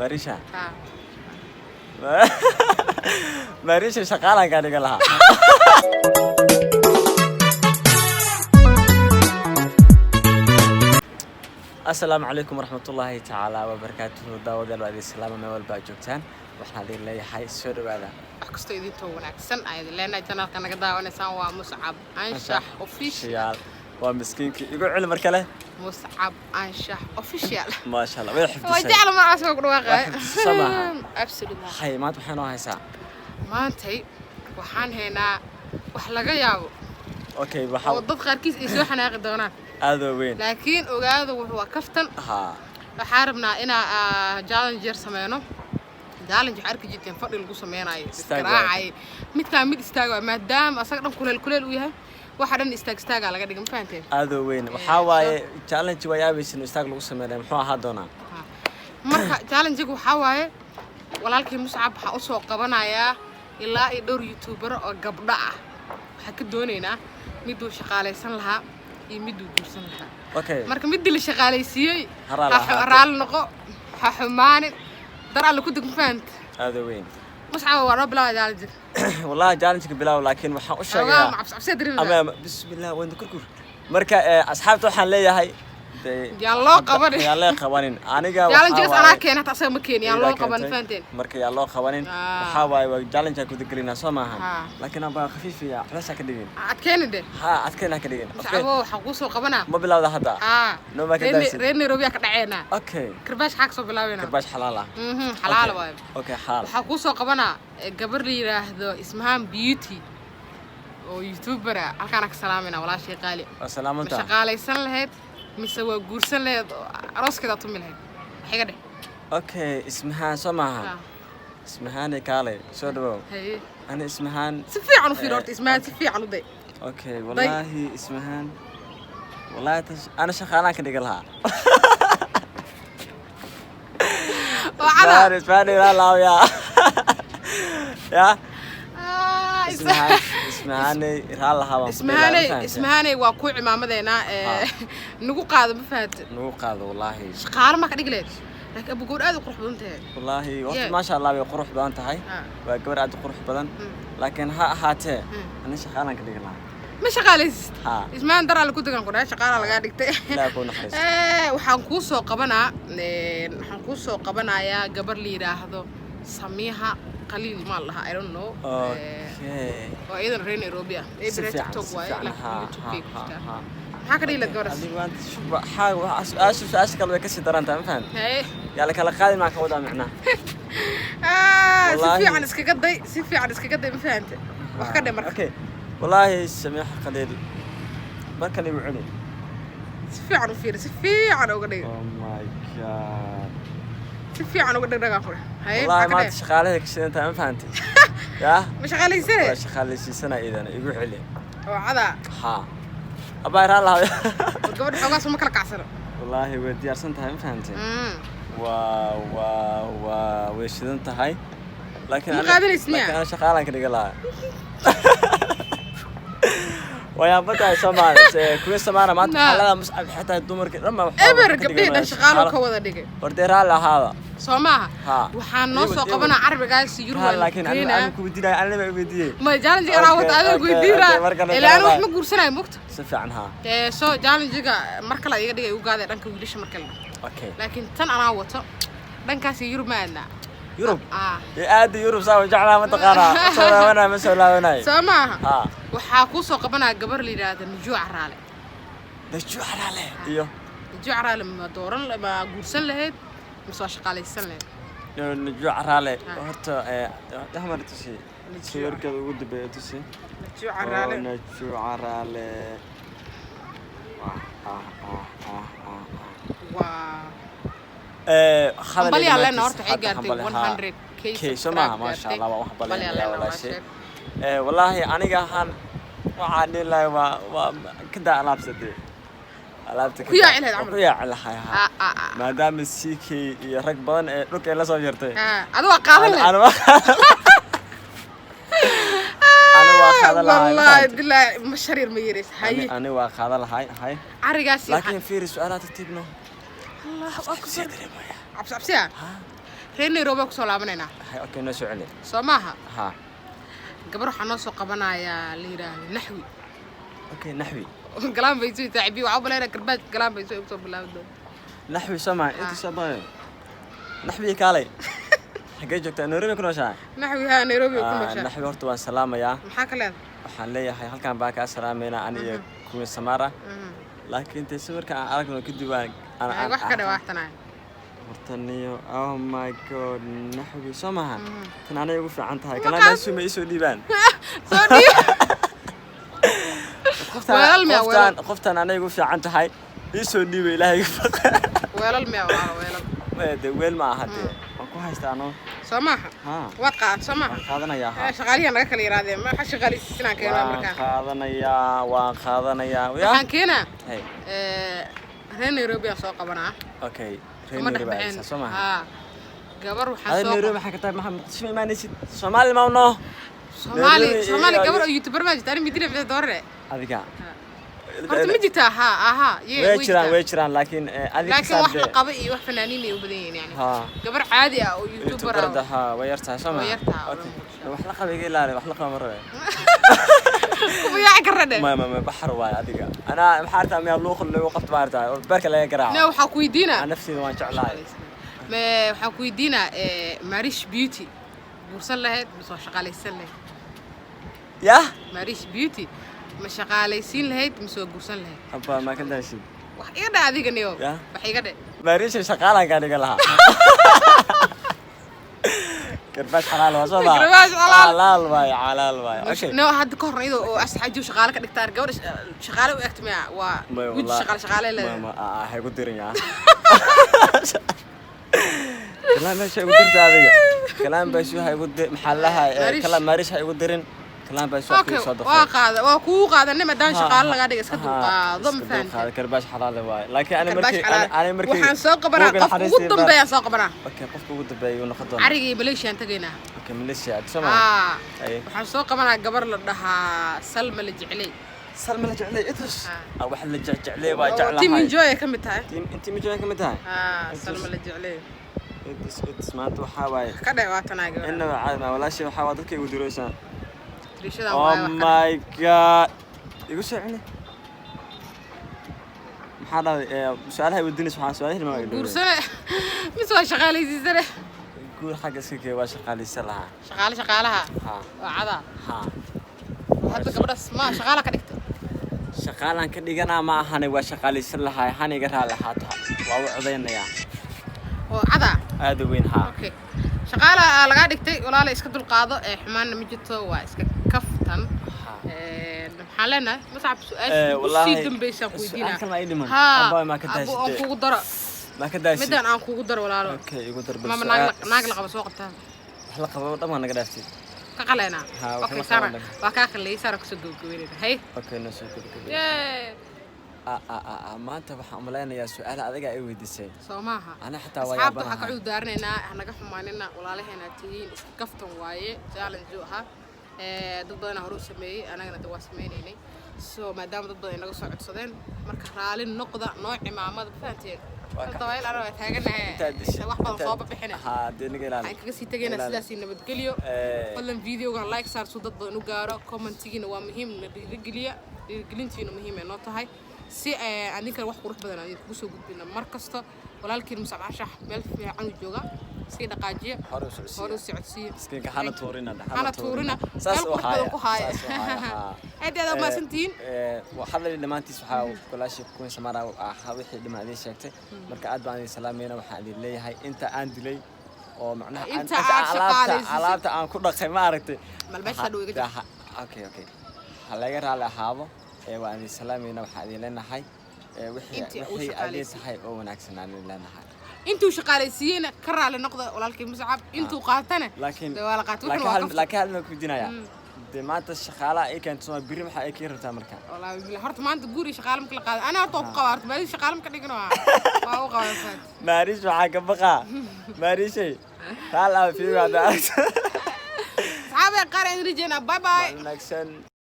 ماريشا ها ماريشا شغالة قاعد يقولها. السلام عليكم ورحمة الله تعالى وبركاته. داود الوالد السلام ما والباجوكتان وإحنا دين لي حي السر هذا. أحكستو إذا تو ونعكسن أيضا لأن جنال كان قدها ونسان ومصعب أنشح أوفيشيال ومسكينك يقول علم مركله مصعب أنشح أوفيشيال ما شاء الله ويحفظ ويجعل ما أسوق الواقع سماها أبسلونا حي ما تحنوها ساعة ما أنتي وحان هنا وحلقة ياو أوكي بحاول وضد خاركيس إيشو حنا قدونا هذا وين لكن وقاعد وهو كفتن ها وحاربنا إنا جالنجر سمينه جالنج عارك جدا فرق الجو سمينا أي استراعي متكامل استاجوا ما دام أصلا كل وياه واحد استاج على قد كم فهمتين هذا وين وحاواي جالنج ويابس إنه استاج الجو سمينا محوا هذونا مرة جالنج جو حواي ولكن مصعب حقصه قبنا إلا يدور يوتيوبر أو قبضة حكي دونينا ميدو شغالة سنلها يميدو جرسن لها أوكي مركب ميدو اللي شغالة سيء هرال نقو حمان درا اللي كنت فهمت هذا وين مصعب ورا بلا جالج والله جالنجك بلا لكن وحن أشجع أمام بسم الله وين كركور مركا أصحاب توحن ليه هاي يالله قبرين يالله قبرين أنا جا جالنج أنا كأنها تحسب مكين يالله قبرين فهمتين مركا يالله قبرين وحاواي وجالنج كنت قرينا سماها لكن أبغى خفيف يا حلاسة كدين أتكلم ده ها أتكلم كدين مصعب حقوسه قبنا ما بلا هذا نو ما كدرس ريني روبيا كدعينا أوكي كرباش حقسه بلاوينا كرباش حلالة حلال وايد أوكي حلال حقوسه قبنا قبر لي هذا اسمها بيوتي أو يوتيوبر أكانك سلامنا ولا شيء قالي السلام مش شغالة سنة لهاد مسوى جورسن لهاد راس كده طمي لهاد حاجة ده أوكي اسمها سماها اسمهاني كالي شو هي أنا اسمهان سفي عنو في رورت اسمها سفي عنو ده أوكي والله اسمهان والله أنا شغالة كده قالها وعلى اسمعني لا يا اسمهاني اسمهاني وكوع عمامدينا نقو قاده ما فهمت نقو قاده والله شقار ما كدغليد لكن ابو غور aad u qurux badan tahay والله وقت ما شاء الله way qurux badan tahay waa gabar aad u qurux badan laakiin ha ahaatee ana shaqaalan ka dhigana ma shaqaalaysid ismaan daraa la ku dagan qoraa shaqaala laga dhigtay ilaa ku naxariis waxaan ku soo qabanayaa gabar la yiraahdo Samiha قليل ما لها I don't know وأيضا رين أوروبيا إيه بريت توك واي لكن يوتيوب هكذا يلا جورس أنت شو حاجة أشكال ويكسر دران تام فهم يلا كلا قادم معك وضع معنا سيفي عن اسك قدي ما فهمت وحكده مرة أوكي والله سميح قليل ما كان يوعدني سيفي عن وقدي Oh my god سيفي عن وقدي دقا أخوي والله ما تشغاله كشيء أنت ما فهمتي يا مش شغالة سنة شغالة سنة إذا يقول عليه وعذا ها أبغى الله قبل حواس ما كلك عصر والله ودي أرسنتها ما فهمتي وش أنت هاي لكن أنا شغالة كده قلها ويا بطل سمعنا كل سمعنا ما تحلل مصعب حتى الدمر لما إبر قبل شغالة كوذا دقيقة وردير هذا سماها وحن نص قبنا عربي جالس يروح لكن أنا كودينا أنا ما بدي ما جالس يراوت أنا كودينا إلا أنا وحنا قرصنا مقت سفي عنها سو جالس جا مركلا يقدر يوقع ذا رنك وليش مركلا أوكي لكن تن أنا وطا رنكاس يروح معنا يوروب يأدي يوروب سوى جعلها متقارا سوى ونا مسولا ونا سماها وحاكوسو قبنا قبر لي هذا نجوع رالي نجوع رالي إيوه نجوع رالي ما دورن لما قرصن لهاد مسوا شقالي السنة نجوع رالي هرتا دحمر تسي صور كذا ود بيتسي نجوع رالي نجوع رالي خبالي على نورت حيقاتي 100 كي سماها ما شاء الله وحبالي على ولا شيء والله أنا جاهن وعاني لا كده ألعب سدي ألعبت كده كيا على العمر كيا على حياة ما دام السيكي يركبان لوك إلا صويرتي أنا وقاهل والله دلله مشارير ميريس هاي أنا وقاهل هاي عرقاسي لكن في سؤالات تبنو الله أكبر عبس عبسيا reer Nairobi ku soo laabanayna okay noo soo celi Soomaha ha gabar waxaan noo soo qabanayaa la yiraahdo naxwi okay naxwi galaan bay soo taacibi waxa baleena karbaad galaan bay soo bilaawdo naxwi Soomaa inta sabay naxwi kaalay xagee joogtaa Nairobi ku nooshahay naxwi ha Nairobi ku nooshahay naxwi horta waan salaamayaa maxaa ka leedahay waxaan leeyahay halkaan baa ka salaameynaa aniga kuwa Samaara laakiin inta sawirka aan aragno kadib aan wax ka dhawaaqtanay hortaniyo oh my god naxwi Soomaa tan aniga ugu fiican tahay kala sumay soo dhiibaan soo dhiib qoftan aniga ugu fiican tahay soo dhiibay ilaahay weelal ma weelal weel ma aha dee waan ku haystaa Soomaha waad qaad Soomaha qaadanayaa shaqaaliyan laga kala yiraahday ma shaqaalisiinaan keenaa markaa waan qaadanayaa waxaan keenaa reer Nairobi soo qabanaa okay reer Nairobi Soomaha gabar waxaan soo Nairobi waxa ka tahay Muqdisho imaanaysid Soomaali ma ono Soomaali gabar oo YouTuber ma jirtaa midina bixi doorre adiga horta ma jirtaa way jiraan laakiin adiga wax la qabo iyo wax fanaaniin ay u badan yihiin yani gabar caadi ah oo YouTuber ah way yartaa Soomaali okay wax la qabo iga ilaali wax la qabo marre kuma yaa karade ma baxar waay adiga ana maxaarta ma luuq lagu qabto maarta barka laga garaaco no waxa ku weydiina nafsiga waan jeclahay ma waxa ku weydiina Marish Beauty bursan lahayd soo shaqaalaysan lahayd ya Marish Beauty ma shaqaalaysiin lahayd ma soo gursan lahayd abba ma ka daashid wax iga dha adiga niyo wax iga dha Marish shaqaalan ka dhiga laha كرباش حلال وصبا كرباش حلال واي اوكي نو هاد كورنيدو او اسحاجو شغاله كدغتار غبر شغاله u egtmaya waa wid shaqaale leeyahay hay ku dirin yaa كلام ماشي ugu dirta adiga كلام baashu hay ugu maxallaha كلام Marish hay ugu dirin كلام baashu ku soo dhafay waa qaada waa ku qaadanay madaan shaqaale laga dhigo iska dulqaado ma fahanteen كرباش حلال واي laakiin ana markii waxaan soo qabanaa qof ugu dambeeyay soo qabanaa okay qofka ugu dambeeyay uu noqdo arigii Malaysia aan tagaynaa okay Malaysia Soomaa waxaan soo qabanaa gabar la dhahaa Salma la jeclay سلمى لا جعلي إتش أو واحد لا جعلي وجعلها تيم إنجوي كم تاعي تيم إنجوي كم تاعي سلمى لا جعلي إتش ما أنت وحاوي كذا واتنا جوا إنه عادي ما ولا شيء وحاوي ذكي ودروسان تريش هذا أوه ماي جاد يقول شو يعني هذا سؤال هاي ودني سبحان سؤال ما يقول قرصة مسوا شغالة زيزرة يقول حاجة سكيكة وشغالة يسلها شغالها وعدا هذا قبل ما شغالة كدكت شغالان كديغنا ما هاني waa shaqaalaysan lahay haniga raali haata waa u codeynaya oo cada aad weyn ha okay shaqaala laga dhigtay walaal iska dul qaado ee xumaan ma jirto waa iska kaftan maxaa leenahay mas'ab su'aal si dambaysan ku diina ha ma ka daashid aan kugu daro ma ka daashid midaan aan kugu daro walaalo okay igu dar ma naag la qabo soo qabtaan wax la qabo dhamaan naga dhaaftay قلنا اوكي ساره وكاك اللي ساره كسو غوينه هي اوكي نسو كده ما انت waxaan umaleynaya su'aal adiga ay weydiisay Soomaha ana xataa waa yaabana waxa ka cudaarinayna anaga xumaanina walaalaheena tihiin iska kaftan waaye challenge aha dad badan hore u sameeyay anagana dad waa sameeynay soo maadaama dad badan inaga soo codsadeen marka raali noqda nooc imaamada fahanteen طويل أنا وتاجنا wax badan soo bixina ha deeniga ilaali ay kaga sii tageena sidaas nabadgeliyo fadlan videogan like saar soo dad badan u gaaro commentigiina waa muhiim dhiirigelintiina muhiim ay noo tahay si adinka wax qurux badan ay ku soo gudbina mar kasta walaalkiin Musab Ashax meel fiican u jooga si dhaqaajiya hore u socodsiyo iskiinka xana tuurina saas oo haaya ku haaya adeeda ma santiin waxa la dhamaantiis waxa kulaashi ku Samaara ah wixii dhimaadeen sheegtay marka aad baan salaameeyna waxa idin leeyahay inta aan dilay oo macnaha alaabta aan ku dhaqay ma aragtay malbasha dhow iga okay halaga raali ahaabo waa idin salaameeyna waxa idin leenahay wixii aad tahay oo wanaagsan aan leenahay intuu shaqaalaysiina ka raali noqdo walaalkii Musab intuu qaatana laakiin wala qaato laakiin hal ma ku dinaya de maanta shaqaala ay kan soo biri waxa ay ka rabtaa marka walahi horta maanta guri shaqaala marka la qaado ana horta ku qabaarto bari shaqaala marka dhigano waa u qabaarsan Marish waxa ka baqa Marish taal aan fiiro hada saxaabay qaar in rijena bye bye